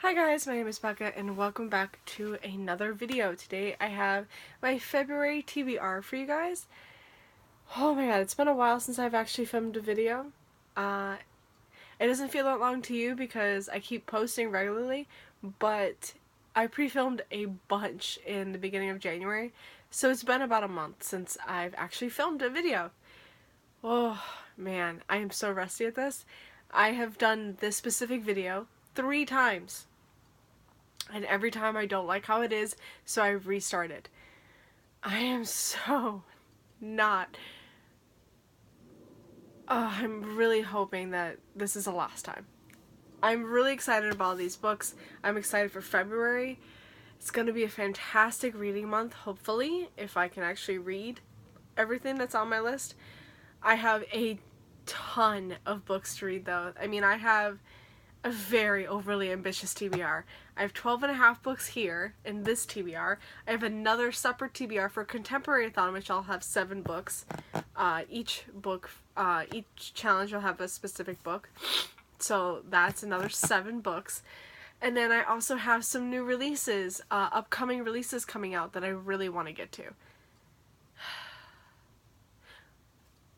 Hi guys, my name is Becca and welcome back to another video. Today I have my February TBR for you guys. Oh my god, it's been a while since I've actually filmed a video. It doesn't feel that long to you because I keep posting regularly, but I pre-filmed a bunch in the beginning of January, so it's been about a month since I've actually filmed a video. Oh man, I am so rusty at this. I have done this specific video 3 times. And every time I don't like how it is, so I restart it. I am so not... I'm really hoping that this is the last time. I'm really excited about these books. I'm excited for February. It's going to be a fantastic reading month, hopefully, if I can actually read everything that's on my list. I have a ton of books to read, though. I mean, I have a very overly ambitious TBR. I have 12.5 books here in this TBR. I have another separate TBR for Contemporary-a-thon, which I'll have 7 books. Each challenge will have a specific book. So that's another 7 books. And then I also have some new releases, upcoming releases coming out that I really want to get to.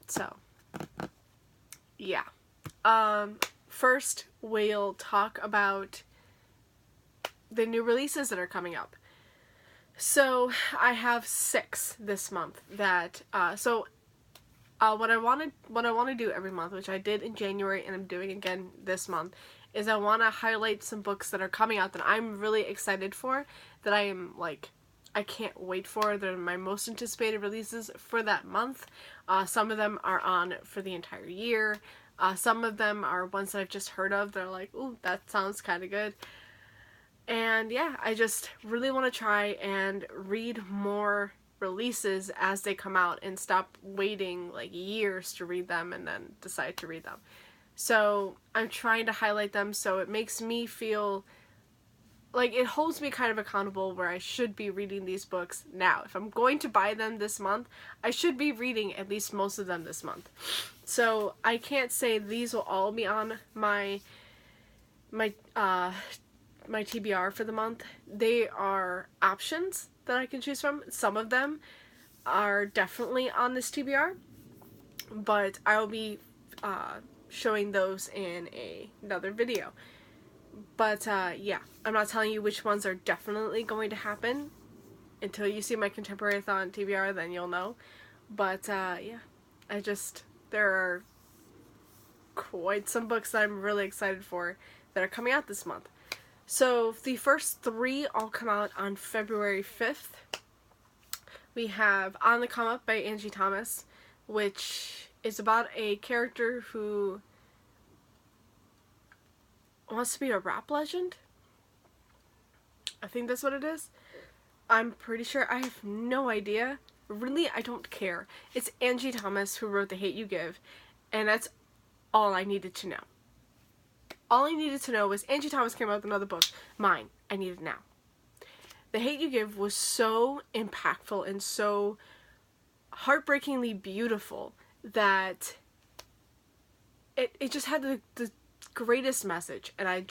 So, yeah. First, we'll talk about the new releases that are coming up. So, I have 6 this month that, what I want to do every month, which I did in January and I'm doing again this month, is I want to highlight some books that are coming out that I'm really excited for, that I can't wait for. They're my most anticipated releases for that month. Some of them are on for the entire year. Some of them are ones that I've just heard of. They're like, ooh, that sounds kind of good. And yeah, I just really want to try and read more releases as they come out and stop waiting like years to read them and then decide to read them. So I'm trying to highlight them so it makes me feel like it holds me kind of accountable where I should be reading these books now. If I'm going to buy them this month, I should be reading at least most of them this month. So I can't say these will all be on my TBR for the month. They are options that I can choose from. Some of them are definitely on this TBR, but I'll be showing those in another video. But yeah, I'm not telling you which ones are definitely going to happen until you see my Contemporary-a-thon TBR, then you'll know. But yeah, there are quite some books that I'm really excited for that are coming out this month. So the first 3 all come out on February 5th. We have On the Come Up by Angie Thomas, which is about a character who wants to be a rap legend. I think that's what it is. I'm pretty sure. I have no idea. Really, I don't care. It's Angie Thomas who wrote The Hate U Give, and that's all I needed to know. All I needed to know was Angie Thomas came out with another book. Mine. I need it now. The Hate U Give was so impactful and so heartbreakingly beautiful that it just had the greatest message, and I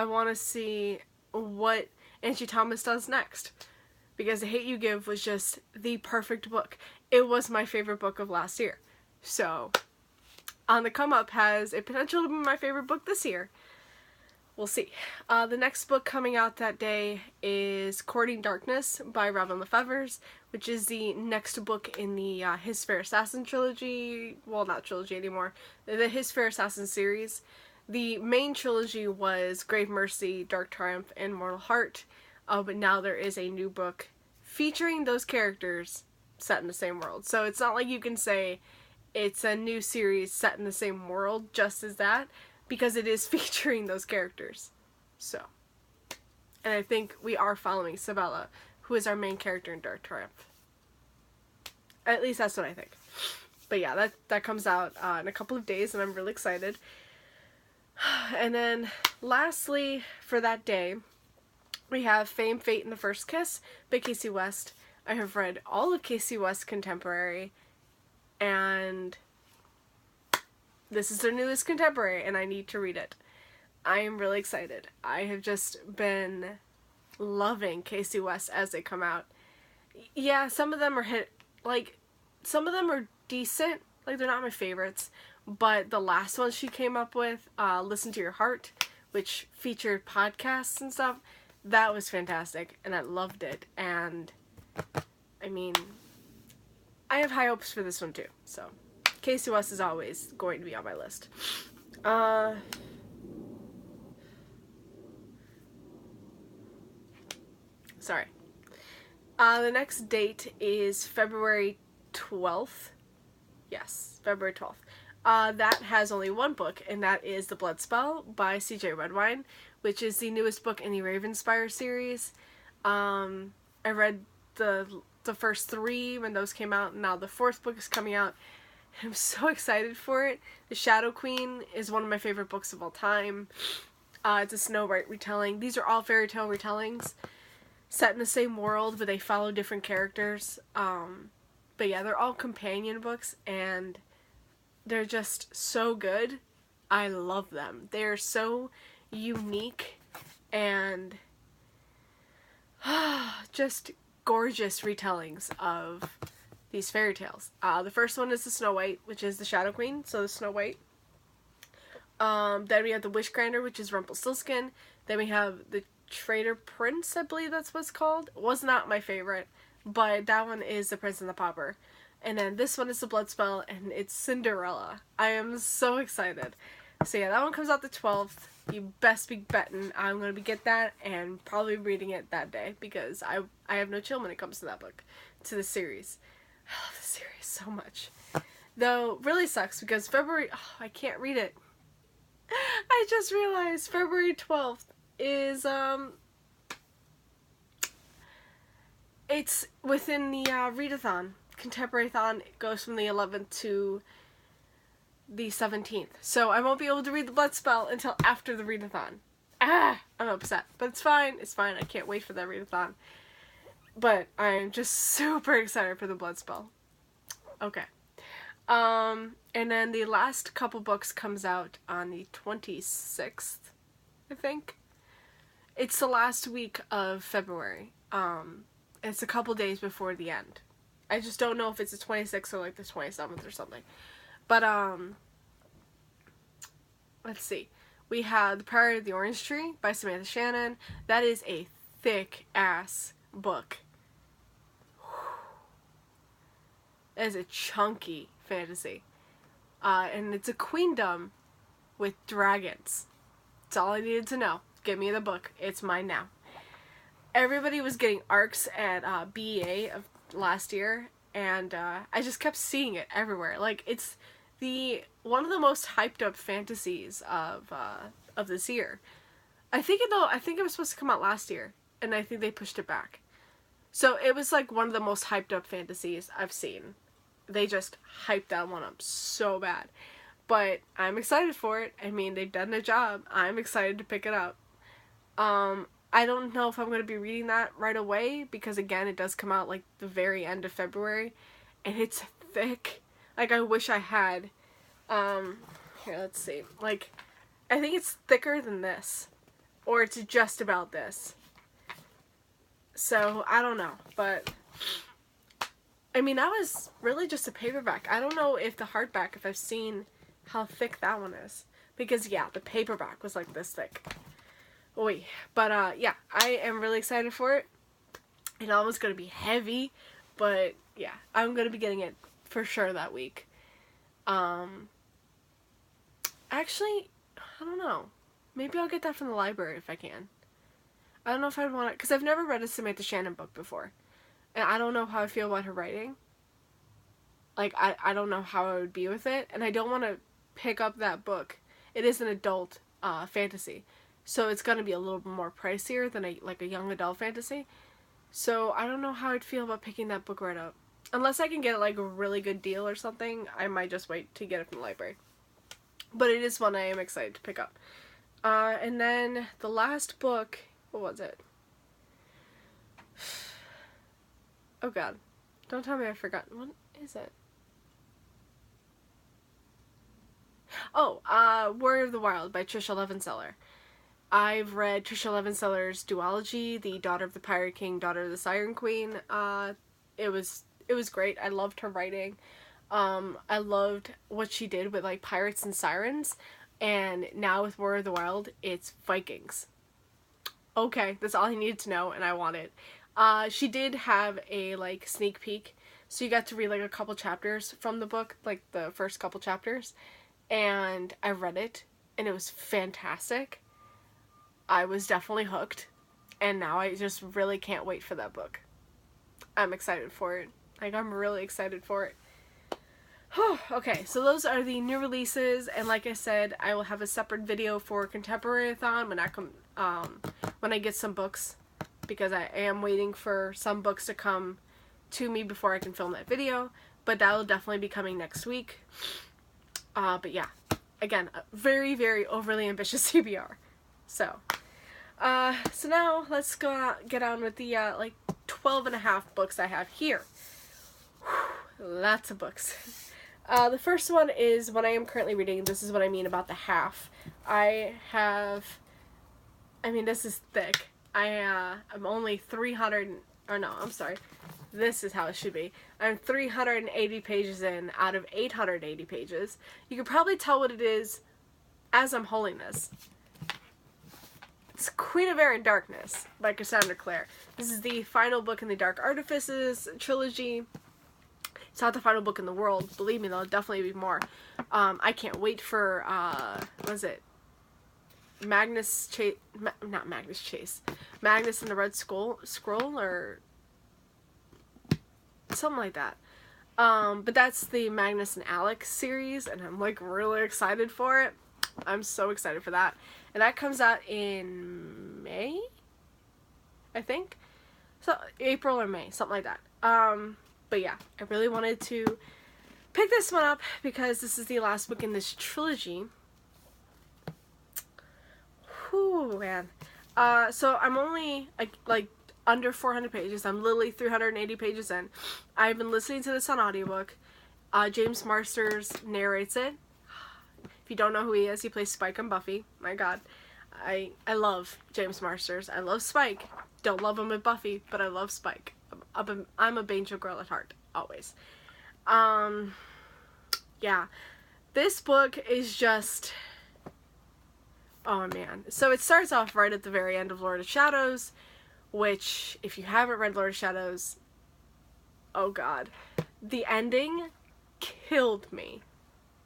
want to see what Angie Thomas does next, because The Hate U Give was just the perfect book. It was my favorite book of last year. So, On the Come Up has a potential to be my favorite book this year. We'll see. The next book coming out that day is Courting Darkness by Robin Lefevre, which is the next book in the His Fair Assassin trilogy. Well, not trilogy anymore. The His Fair Assassin series. The main trilogy was Grave Mercy, Dark Triumph, and Mortal Heart. But now there is a new book featuring those characters set in the same world. So it's not like you can say it's a new series set in the same world just as that, because it is featuring those characters. So, and I think we are following Sabella, who is our main character in Dark Triumph. At least that's what I think. But yeah, that comes out in a couple of days, and I'm really excited. And then, lastly, for that day, we have Fame, Fate, and the First Kiss by Casey West. I have read all of Casey West's contemporary, and this is their newest contemporary, and I need to read it. I am really excited. I have just been loving Casey West as they come out. Yeah, some of them are some of them are decent. Like, they're not my favorites. But the last one she came up with, Listen to Your Heart, which featured podcasts and stuff, that was fantastic. And I loved it. And, I mean, I have high hopes for this one too. So, Casey West is always going to be on my list. Sorry. The next date is February 12th. Yes, February 12th. That has only one book, and that is The Blood Spell by C.J. Redwine, which is the newest book in the Ravenspire series. I read the first 3 when those came out, and now the 4th book is coming out. I'm so excited for it. The Shadow Queen is one of my favorite books of all time. It's a Snow White retelling. These are all fairy tale retellings set in the same world, but they follow different characters. But yeah, they're all companion books, and they're just so good. I love them. They're so unique and just gorgeous retellings of these fairy tales. The first one is the Snow White, which is the Shadow Queen, so the Snow White. Then we have the Wish Granter, which is Rumpelstiltskin. Then we have the Traitor Prince, I believe that's what it's called. It was not my favorite, but that one is the Prince and the Pauper. And then this one is the Blood Spell, and it's Cinderella. I am so excited. So yeah, that one comes out the 12th. You best be betting I'm going to be get that and probably reading it that day, because I have no chill when it comes to that book, to the series. I love the series so much. Though, really sucks because February, I can't read it. I just realized February 12th is, it's within the, readathon. Contemporary-thon. It goes from the 11th to the 17th. So I won't be able to read the Blood Spell until after the readathon. I'm upset. But it's fine. It's fine. I can't wait for that readathon. But I'm just super excited for the Blood Spell. Okay. And then the last couple books comes out on the 26th, I think. It's the last week of February. It's a couple days before the end. I just don't know if it's the 26th or like the 27th or something. But, let's see. We have The Priory of the Orange Tree by Samantha Shannon. That is a thick-ass book. That is a chunky fantasy. And it's a queendom with dragons. That's all I needed to know. Give me the book. It's mine now. Everybody was getting ARCs at BEA of last year, and I just kept seeing it everywhere. Like, it's one of the most hyped up fantasies of this year. I think it was supposed to come out last year, and I think they pushed it back. So it was like one of the most hyped up fantasies I've seen. They just hyped that one up so bad. But I'm excited for it. I mean, they've done their job. I'm excited to pick it up. I don't know if I'm going to be reading that right away, because again, it does come out like the very end of February, and it's thick. Like, I wish I had, here, let's see, like, I think it's thicker than this, or it's just about this. So, I don't know, but, I mean, that was really just a paperback. I don't know if the hardback, if I've seen how thick that one is, because, yeah, the paperback was like this thick. Oy. But, yeah, I am really excited for it. It almost going to be heavy, but, yeah, I'm going to be getting it for sure that week. Actually, I don't know. Maybe I'll get that from the library if I can. I don't know if I'd want it, because I've never read a Samantha Shannon book before. And I don't know how I feel about her writing. Like, I don't know how I would be with it, and I don't want to pick up that book. It is an adult, fantasy. So it's going to be a little bit more pricier than a young adult fantasy. So I don't know how I'd feel about picking that book right up. Unless I can get it like a really good deal or something, I might just wait to get it from the library. But it is one I am excited to pick up. And then the last book, what was it? Oh god. Don't tell me I forgot. What is it? Oh, Warrior of the Wild by Trisha Levenseller. I've read Trisha Levenseller's duology, The Daughter of the Pirate King, Daughter of the Siren Queen. It was great. I loved her writing. I loved what she did with like pirates and sirens, and now with War of the Wild, it's Vikings. Okay, that's all I needed to know, and I want it. She did have a like sneak peek, so you got to read like a couple chapters from the book, like the first couple chapters, and I read it, and it was fantastic. I was definitely hooked, and now I just really can't wait for that book. I'm excited for it. Like, I'm really excited for it. Okay, so those are the new releases, and like I said, I will have a separate video for Contemporary-a-thon when I get some books, because I am waiting for some books to come to me before I can film that video, but that will definitely be coming next week. But yeah, again, a very, very overly ambitious TBR. So now let's get on with the like 12 and a half books I have here. Whew, lots of books. The first one is what I am currently reading. This is what I mean about the half. This is thick. I'm only 300, or no, I'm sorry. This is how it should be. I'm 380 pages in out of 880 pages. You can probably tell what it is as I'm holding this. It's Queen of Air and Darkness by Cassandra Clare. This is the final book in the Dark Artifices trilogy. It's not the final book in the world. Believe me, there'll definitely be more. I can't wait for, what is it? Magnus and the Red Scroll, or something like that. But that's the Magnus and Alex series, and I'm like really excited for it. I'm so excited for that. And that comes out in May, I think. So April or May, something like that. But yeah, I really wanted to pick this one up because this is the last book in this trilogy. Whew, man. So I'm only like under 400 pages. I'm literally 380 pages in. I've been listening to this on audiobook. James Marsters narrates it. If you don't know who he is, he plays Spike on Buffy. My god. I love James Marsters. I love Spike. Don't love him with Buffy, but I love Spike. I'm a Banjo girl at heart, always. Yeah. This book is just... oh man. So it starts off right at the very end of Lord of Shadows, which, if you haven't read Lord of Shadows, oh god. The ending killed me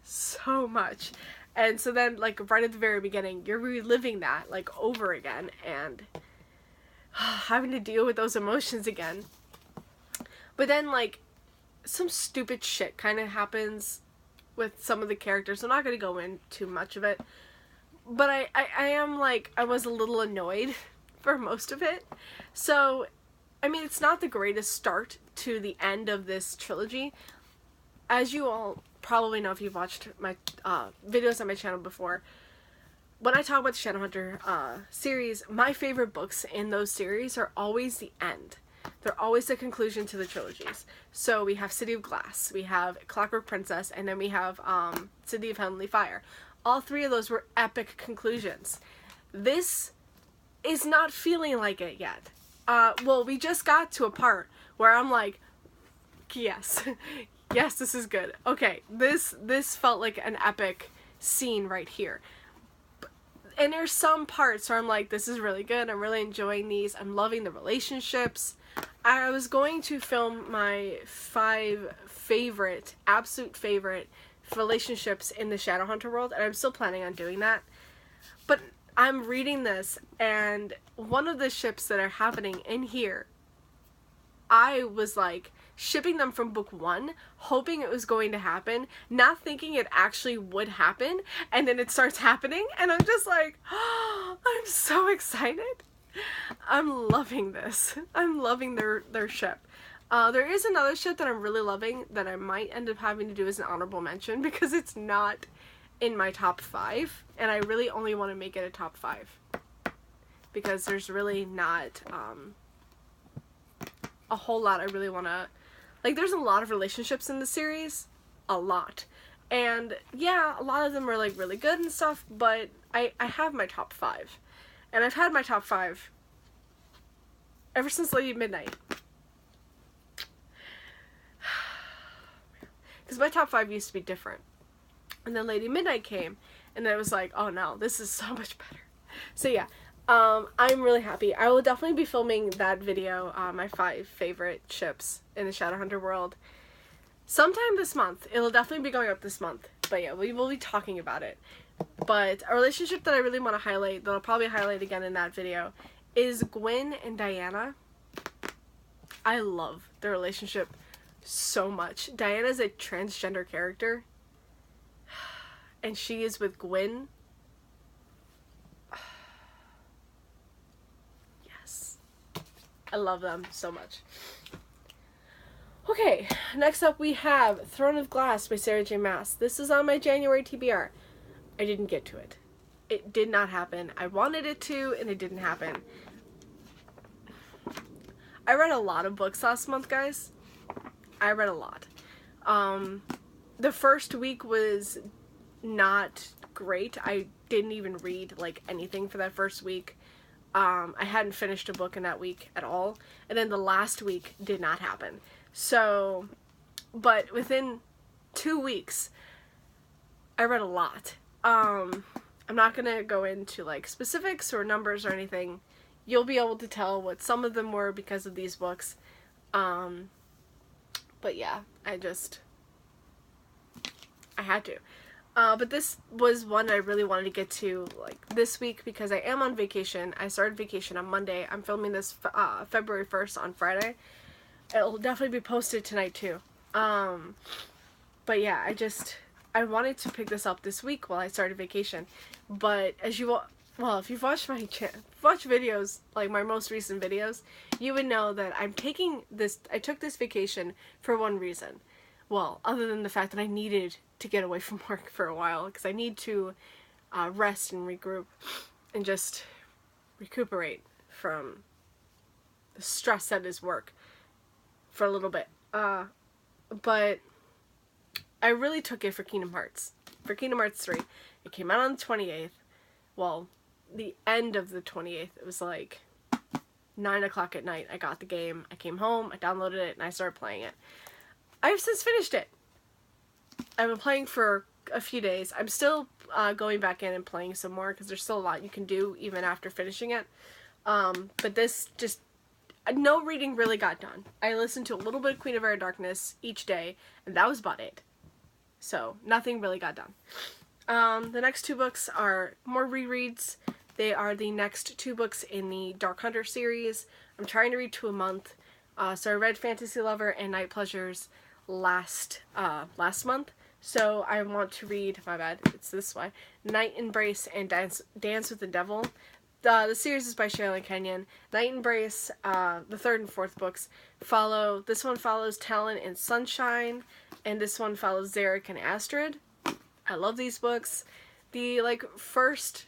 so much. And so then, like, right at the very beginning, you're reliving that, like, over again, and having to deal with those emotions again. But then, like, some stupid shit kind of happens with some of the characters. I'm not going to go into too much of it. But I am, like, I was a little annoyed for most of it. So, I mean, it's not the greatest start to the end of this trilogy. As you all probably know if you've watched my videos on my channel before, when I talk about the Shadowhunter series, my favorite books in those series are always the end. They're always the conclusion to the trilogies. So we have City of Glass, we have Clockwork Princess, and then we have City of Heavenly Fire. All three of those were epic conclusions. This is not feeling like it yet. Well, we just got to a part where I'm like, yes, yes, this is good. Okay, this felt like an epic scene right here. And there's some parts where I'm like, this is really good. I'm really enjoying these. I'm loving the relationships. I was going to film my 5 favorite, absolute favorite relationships in the Shadowhunter world, and I'm still planning on doing that. But I'm reading this, and one of the ships that are happening in here, I was like shipping them from book 1, hoping it was going to happen, not thinking it actually would happen, and then it starts happening, and I'm just like, oh, I'm so excited. I'm loving this. I'm loving their ship. There is another ship that I'm really loving that I might end up having to do as an honorable mention because it's not in my top 5, and I really only want to make it a top 5 because there's really not a whole lot I really want to... Like, there's a lot of relationships in the series. A lot. And, yeah, a lot of them are, like, really good and stuff, but I have my top 5. And I've had my top 5 ever since Lady Midnight. Because my top 5 used to be different. And then Lady Midnight came, and then it was like, oh no, this is so much better. So yeah, I'm really happy. I will definitely be filming that video, my 5 favorite ships in the Shadowhunter world, sometime this month. It'll definitely be going up this month. But yeah, we will be talking about it. But a relationship that I really want to highlight, that I'll probably highlight again in that video, is Gwen and Diana. I love their relationship so much. Diana's a transgender character, and she is with Gwen. Yes. I love them so much. Okay, next up we have Throne of Glass by Sarah J. Maas. This is on my January TBR. I didn't get to it. It did not happen. I wanted it to, and it didn't happen. I read a lot of books last month, guys. I read a lot. The first week was not great. I didn't even read, like, anything for that first week. I hadn't finished a book in that week at all. And then the last week did not happen. So, but within 2 weeks, I read a lot. I'm not gonna go into, like, specifics or numbers or anything. You'll be able to tell what some of them were because of these books. But yeah, I had to. But this was one I really wanted to get to, like, this week because I am on vacation. I started vacation on Monday. I'm filming this February 1st on Friday. It'll definitely be posted tonight too. But yeah, I wanted to pick this up this week while I started vacation. But as you will, well, if you've watched my watch videos, like my most recent videos, you would know that I took this vacation for one reason. Well, other than the fact that I needed to get away from work for a while, because I need to rest and regroup and just recuperate from the stress that is work for a little bit. But I really took it for Kingdom Hearts. For Kingdom Hearts 3. It came out on the 28th. Well, the end of the 28th. It was like 9 o'clock at night. I got the game. I came home, I downloaded it, and I started playing it. I've since finished it. I've been playing for a few days. I'm still going back in and playing some more because there's still a lot you can do even after finishing it. But this just... no reading really got done. I listened to a little bit of Queen of Air Darkness each day, and that was about it. So, nothing really got done. The next 2 books are more rereads. They are the next 2 books in the Dark Hunter series. I'm trying to read 2 a month. So I read Fantasy Lover and Night Pleasures last month. So I want to read, my bad, it's this way, Night Embrace and Dance with the Devil. The series is by Sherilyn Kenyon. Night Embrace, the 3rd and 4th books, this one follows Talon and Sunshine, and this one follows Zarek and Astrid. I love these books. The, like, first,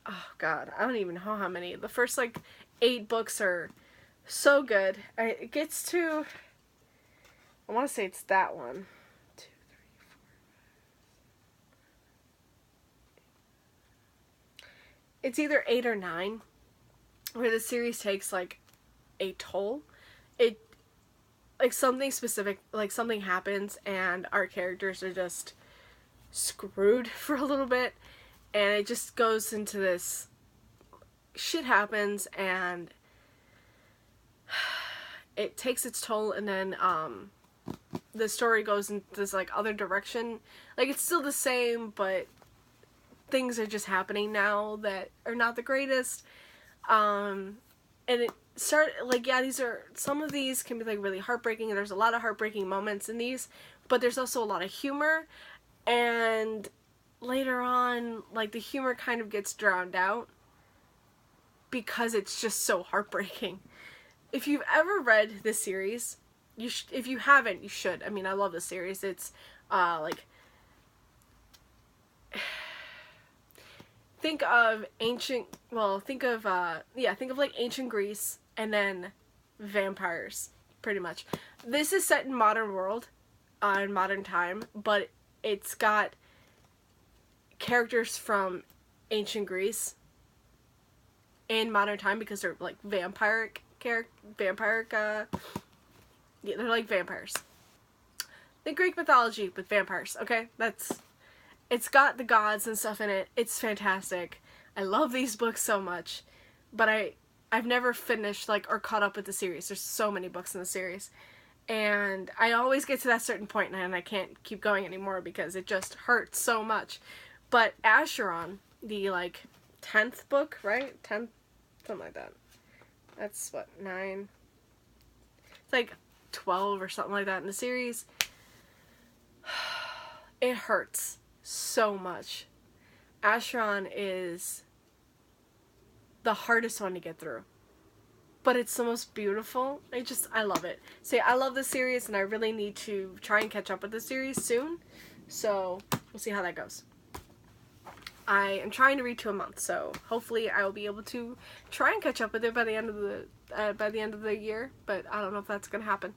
oh god, I don't even know how many. The first, like, 8 books are so good. It gets to, I want to say it's that one. 2, 3, 4. It's either 8 or 9, where the series takes, like, a toll. Like, something specific, like, something happens, and our characters are just screwed for a little bit, and it just goes into this, shit happens, and it takes its toll, and then, the story goes in this, like, other direction. Like, it's still the same, but things are just happening now that are not the greatest, and it started, like, yeah, some of these can be, like, really heartbreaking, and there's a lot of heartbreaking moments in these, but there's also a lot of humor, and later on, like, the humor kind of gets drowned out because it's just so heartbreaking. If you've ever read this series, if you haven't, you should. I mean, I love this series. It's, like, think of like ancient Greece and then vampires, pretty much. This is set in modern world, in modern time, but it's got characters from ancient Greece, in modern time because they're like they're like vampires. The Greek mythology with vampires, okay? It's got the gods and stuff in it. It's fantastic. I love these books so much, but I've never finished, like, or caught up with the series. There's so many books in the series, and I always get to that certain point and I can't keep going anymore because it just hurts so much. But Acheron, the, like, 10th book, right? 10th, something like that. That's, what, 9? It's like 12 or something like that in the series. It hurts so much. Acheron is the hardest one to get through, but it's the most beautiful. I love it. See, I love this series, and I really need to try and catch up with the series soon, so we'll see how that goes. I am trying to read 2 a month, so hopefully I will be able to try and catch up with it by the end of the year, but I don't know if that's gonna happen.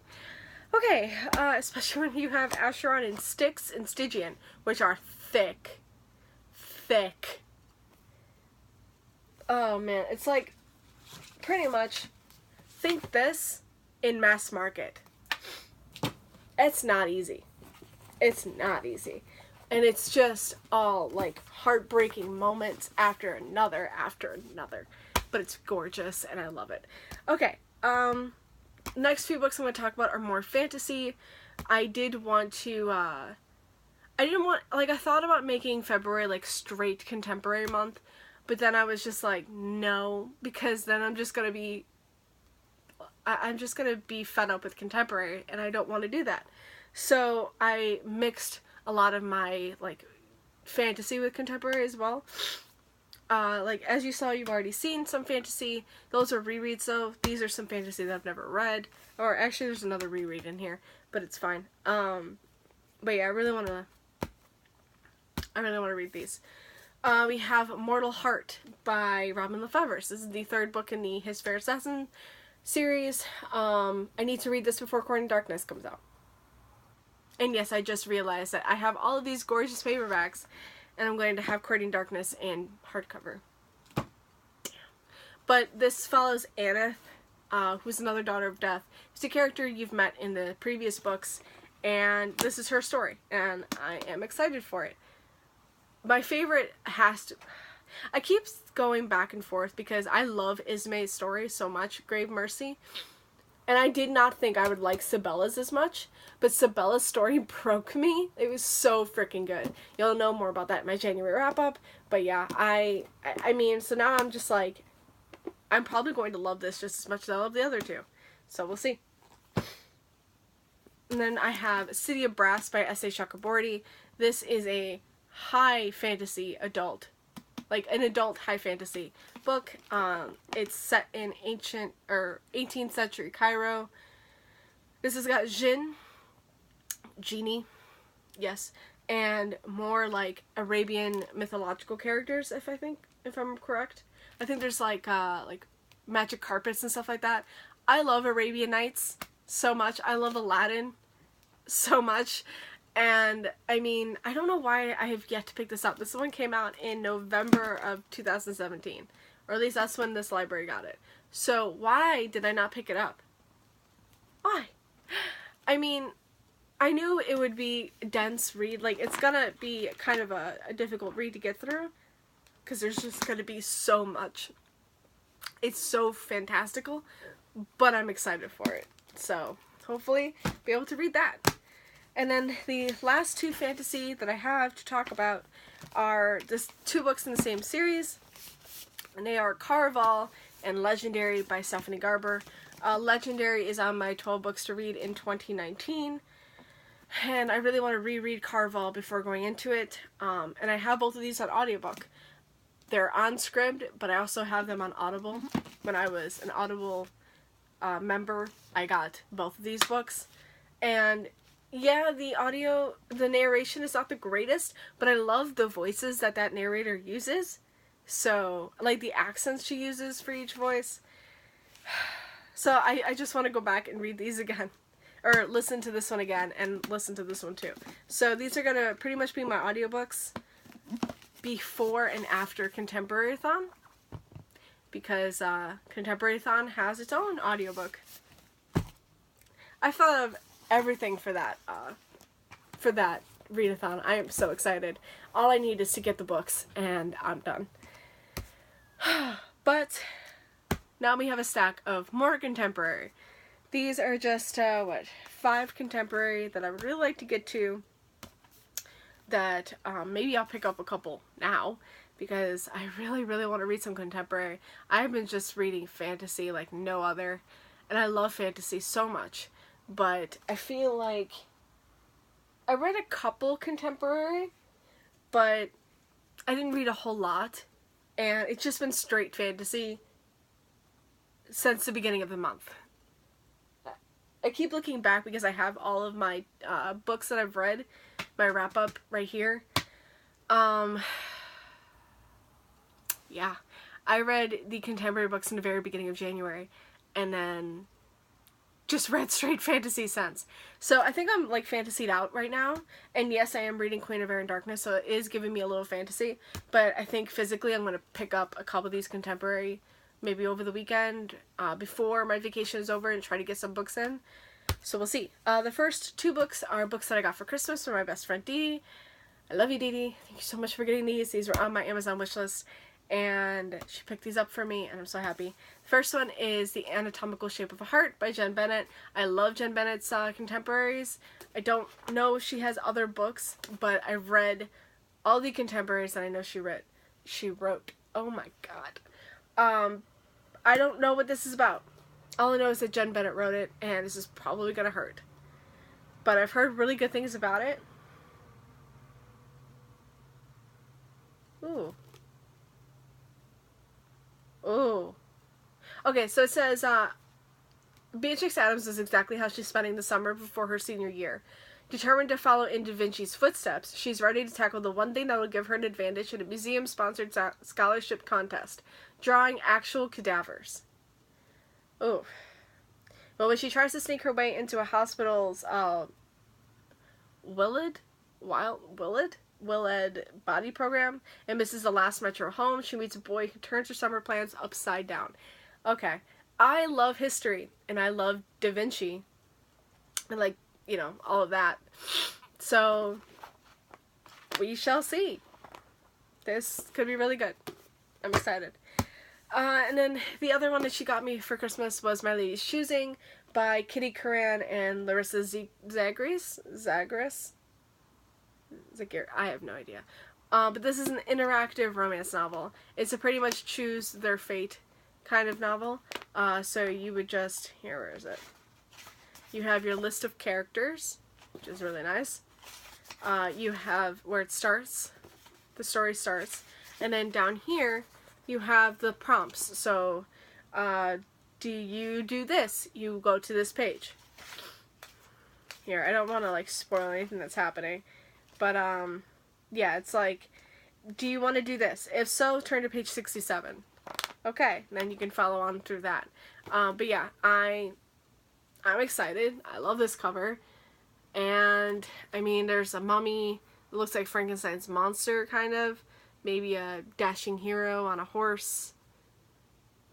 Okay, especially when you have Acheron and Styx and Stygian, which are thick. Oh man, it's like, pretty much, think this in mass market. It's not easy. It's not easy. And it's just all, like, heartbreaking moments after another. But it's gorgeous, and I love it. Okay, next few books I'm going to talk about are more fantasy. I did want to, I thought about making February, like, straight contemporary month, but then I was just like, no, because then I'm just going to be fed up with contemporary, and I don't want to do that. So I mixed a lot of my, like, fantasy with contemporary as well. Like, as you saw, you've already seen some fantasy. Those are rereads, though. These are some fantasy that I've never read. Or, actually, there's another reread in here, but it's fine. But yeah, I really want to read these. We have Mortal Heart by Robin Lefevre. This is the 3rd book in the His Fair Assassin series. I need to read this before Courting Darkness comes out. And yes, I just realized that I have all of these gorgeous paperbacks, and I'm going to have Courting Darkness in hardcover. But this follows Aneth, who's another daughter of death. She's a character you've met in the previous books, and this is her story, and I am excited for it. My favorite I keep going back and forth because I love Ismay's story so much, Grave Mercy. And I did not think I would like Sibella's as much, but Sibella's story broke me. It was so freaking good. You'll know more about that in my January wrap-up, but yeah, I mean, so now I'm just like, I'm probably going to love this just as much as I love the other two. So we'll see. And then I have City of Brass by S.A. Chakraborty. This is a high fantasy adult, like an adult high fantasy book. It's set in 18th century Cairo. This has got genie, yes, and more like Arabian mythological characters, if I'm correct. I think there's like magic carpets and stuff like that. I love Arabian Nights so much. I love Aladdin so much. And, I mean, I don't know why I have yet to pick this up. This one came out in November of 2017. Or at least that's when this library got it. So, why did I not pick it up? Why? I mean, I knew it would be a dense read. Like, it's gonna be kind of a difficult read to get through. Because there's just gonna be so much. It's so fantastical. But I'm excited for it. So, hopefully, be able to read that. And then the last 2 fantasy that I have to talk about are just 2 books in the same series. And they are Caraval and Legendary by Stephanie Garber. Legendary is on my 12 books to read in 2019. And I really want to reread Caraval before going into it. And I have both of these on audiobook. They're on Scribd, but I also have them on Audible. When I was an Audible member, I got both of these books. And yeah, the narration is not the greatest, but I love the voices that narrator uses. So, like, the accents she uses for each voice. So, I just want to go back and read these again. Or listen to this one again, and listen to this one too. So, these are going to pretty much be my audiobooks before and after Contemporary-thon. because Contemporary-thon has its own audiobook. I thought of everything for that readathon. I am so excited. All I need is to get the books, and I'm done. But now we have a stack of more contemporary. These are just, 5 contemporary that I would really like to get to, that maybe I'll pick up a couple now, because I really, really want to read some contemporary. I've been just reading fantasy like no other, and I love fantasy so much, but I feel like I read a couple contemporary, but I didn't read a whole lot, and it's just been straight fantasy since the beginning of the month. I keep looking back because I have all of my books that I've read, my wrap-up right here. Yeah, I read the contemporary books in the very beginning of January, and then just read straight fantasy since. So I think I'm like fantasied out right now, and yes, I am reading Queen of Air and Darkness, so it is giving me a little fantasy, but I think physically I'm going to pick up a couple of these contemporary maybe over the weekend before my vacation is over and try to get some books in. So we'll see. The first 2 books are books that I got for Christmas from my best friend Dee. I love you, Dee Dee. Thank you so much for getting these. These were on my Amazon wishlist, and she picked these up for me, and I'm so happy. The first one is The Anatomical Shape of a Heart by Jen Bennett. I love Jen Bennett's contemporaries. I don't know if she has other books, but I've read all the contemporaries that I know she wrote. Oh my god. I don't know what this is about. All I know is that Jen Bennett wrote it, and this is probably gonna hurt. But I've heard really good things about it. Ooh. Ooh. Okay, so it says, Beatrix Adams is exactly how she's spending the summer before her senior year. Determined to follow in Da Vinci's footsteps, she's ready to tackle the one thing that will give her an advantage in a museum-sponsored scholarship contest: drawing actual cadavers. Ooh. But when she tries to sneak her way into a hospital's, Willed body program and misses the last metro home, she meets a boy who turns her summer plans upside down. Okay. I love history, and I love Da Vinci, and like, you know, all of that. So, we shall see. This could be really good. I'm excited. And then the other one that she got me for Christmas was My Lady's Choosing by Kitty Curran and Larissa Zagris. I have no idea. But this is an interactive romance novel. It's a pretty much choose their fate kind of novel. So you would just, where is it? You have your list of characters, which is really nice. You have where it starts, the story starts, and then down here you have the prompts. So, do you do this? You go to this page. Here, I don't want to like spoil anything that's happening, but yeah, it's like, do you want to do this? If so, turn to page 67. Okay, and then you can follow on through that. But yeah, I'm excited. I love this cover. And, I mean, there's a mummy. It looks like Frankenstein's monster, kind of. Maybe a dashing hero on a horse.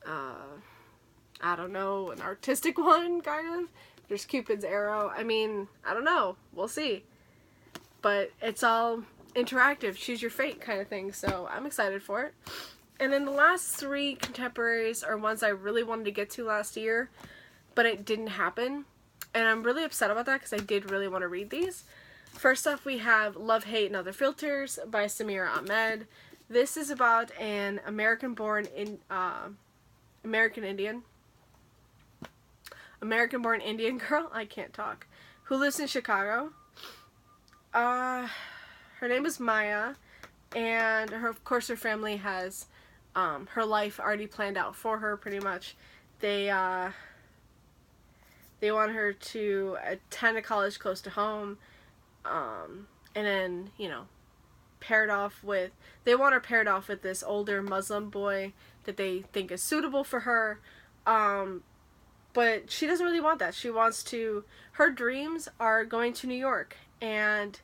I don't know, an artistic one, kind of. There's Cupid's arrow. I mean, I don't know. We'll see. But it's all interactive, choose your fate kind of thing, so I'm excited for it. And then the last 3 contemporaries are ones I really wanted to get to last year, but it didn't happen. And I'm really upset about that because I did really want to read these. First off, we have Love, Hate, and Other Filters by Samira Ahmed. This is about an American-born Indian girl, I can't talk, who lives in Chicago. Her name is Maya, and of course her family has her life already planned out for her, pretty much. They want her to attend a college close to home, and then, you know, they want her paired off with this older Muslim boy that they think is suitable for her, but she doesn't really want that. She wants to, her dreams are going to New York, and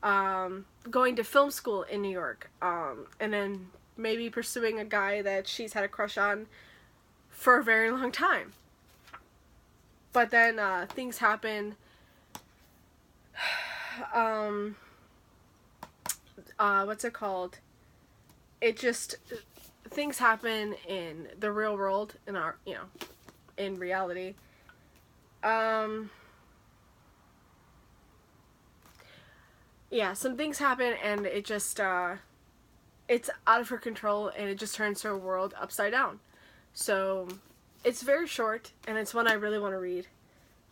going to film school in New York, and then maybe pursuing a guy that she's had a crush on for a very long time. But then things happen. What's it called? It just, things happen in the real world, in our, you know, in reality. Yeah, some things happen and it just, it's out of her control and it just turns her world upside down. So, it's very short and it's one I really want to read.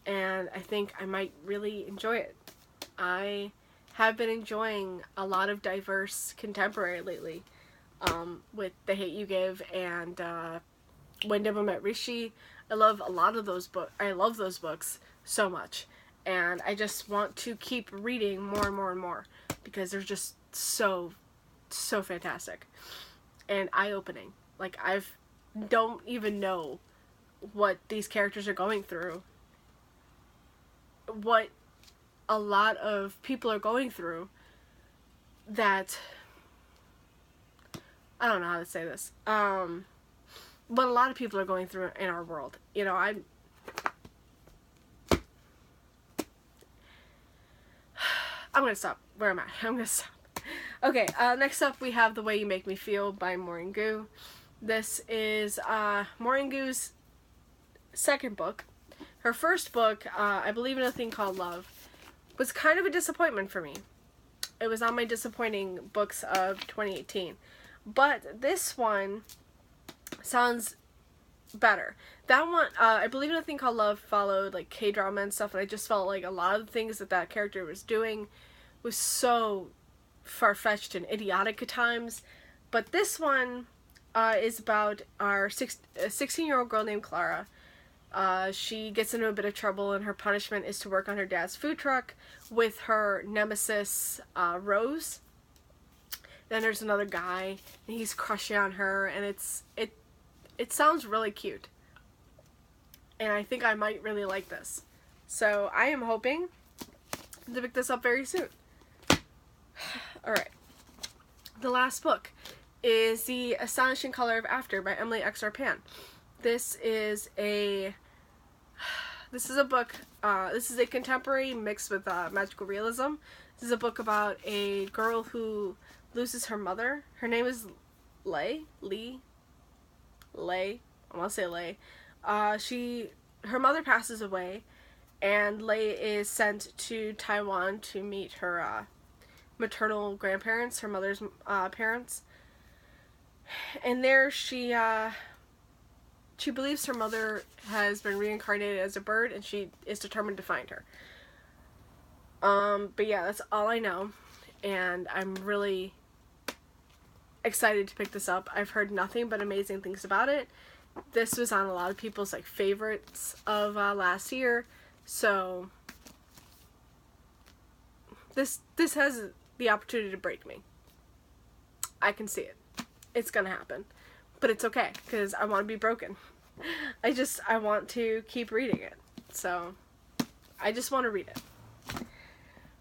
And I think I might really enjoy it. I have been enjoying a lot of diverse contemporary lately, with The Hate U Give and When Devil Met Rishi. I love a lot of those books. I love those books so much. And I just want to keep reading more and more and more because they're just so fantastic and eye-opening. Like, don't even know what these characters are going through, what a lot of people are going through, that I don't know how to say this, what a lot of people are going through in our world. You know, I'm gonna stop. Where am I? I'm gonna stop. Okay, next up we have The Way You Make Me Feel by Maureen Gu. This is Maureen Gu's second book. Her first book, I Believe in a Thing Called Love, was kind of a disappointment for me. It was on my disappointing books of 2018. But this one sounds better. That one, I Believe in a Thing Called Love, followed like K-drama and stuff, and I just felt like a lot of the things that character was doing was so far-fetched and idiotic at times. But this one is about our 16-year-old girl named Clara. She gets into a bit of trouble and her punishment is to work on her dad's food truck with her nemesis, Rose. Then there's another guy and he's crushing on her, and it sounds really cute. And I think I might really like this. So I am hoping to pick this up very soon. Alright. The last book is The Astonishing Color of After by Emily X. Arpan. This is a book, this is a contemporary mixed with magical realism. This is a book about a girl who loses her mother. Her name is Lei. I want to say Lei. Her mother passes away, and Lei is sent to Taiwan to meet her maternal grandparents, her mother's parents. And there she believes her mother has been reincarnated as a bird, and she is determined to find her. But yeah, that's all I know, and I'm really excited to pick this up. I've heard nothing but amazing things about it. This was on a lot of people's like favorites of last year, so this has the opportunity to break me. I can see it. It's gonna happen. But it's okay, because I want to be broken. I want to keep reading it. So, I just want to read it.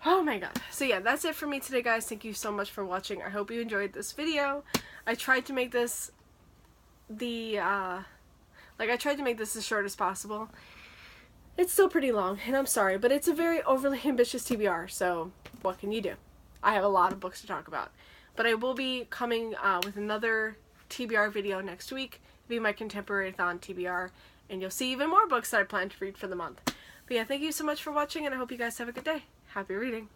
Oh my god. So yeah, that's it for me today, guys. Thank you so much for watching. I hope you enjoyed this video. I tried to make this as short as possible. It's still pretty long, and I'm sorry, but it's a very overly ambitious TBR, so what can you do? I have a lot of books to talk about. But I will be coming with another TBR video next week. It'll be my Contemporary-thon TBR, and you'll see even more books that I plan to read for the month. But yeah, thank you so much for watching, and I hope you guys have a good day. Happy reading!